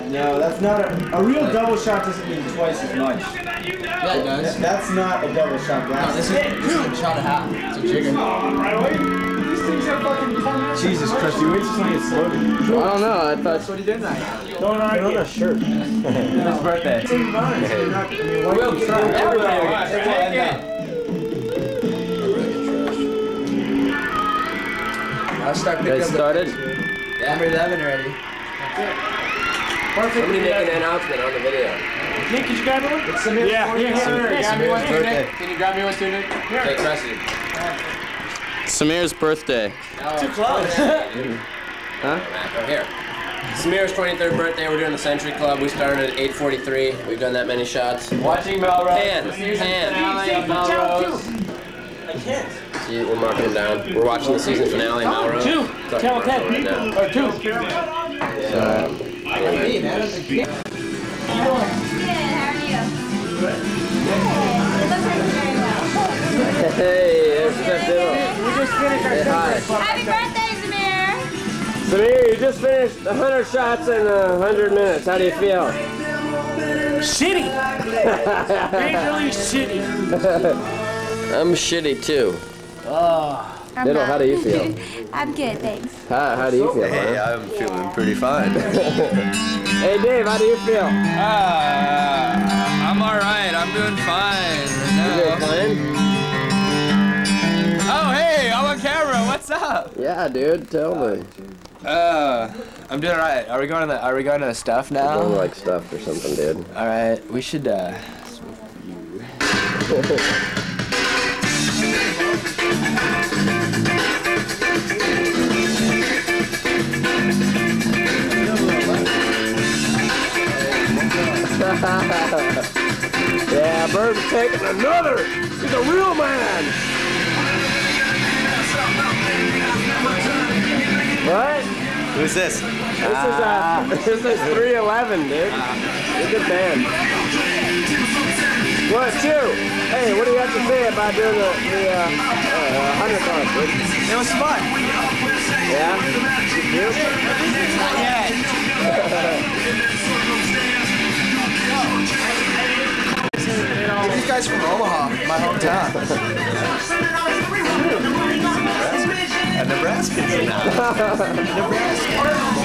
No, that's not a real double shot. Doesn't mean twice as much. Yeah, it does. That's not a double shot glass. No, this is a shot and a half. It's a jigger. These things are fucking Jesus Christ, you wait till something gets loaded. I don't know, I thought That's what he did tonight. Don't argue. Put on a shirt. It's his birthday. We'll get everybody. I'll start picking up. started? Yeah. Number 11 already. Somebody make an announcement on the video. Nick, did you grab one? It's Samir's birthday. Can you grab me one too, Nick? Here. Take custody. Samir's birthday. Too close. Huh? Here. Samir's 23rd birthday. We're doing the Century Club. We started at 8:43. We've done that many shots. Watching Melrose. Pan. Melrose. I can't. See, we're marking them down. We're watching the season finale, Melrose. 2. Tell 10. Right now. Or 2. Hey, man. Good, how are you? Good. It looks like very well. Hey, it's the deal. We just finished our Happy birthday, Samir! Samir, you just finished 100 shots in 100 minutes. How do you feel? Shitty. Majorly shitty. I'm shitty too. Diddle, how do you feel? I'm good, thanks. How do you feel? Hey, I'm feeling pretty fine. Hey, Dave, how do you feel? I'm alright. I'm doing fine. You doing fine? Oh, hey, I'm on camera. What's up? Yeah, dude, tell me. I'm doing alright. Are we going to the stuff now? Don't like stuff or something, dude. Alright, we should, Yeah, Bird's taking another. He's a real man. What? Who's this? This is 311, dude. You're a good man. What, you? Hey, what do you have to say about doing the 100 club, dude? It was fun. Yeah? You? Not yet. These guys from Omaha, my hometown. Nebraska. Nebraska.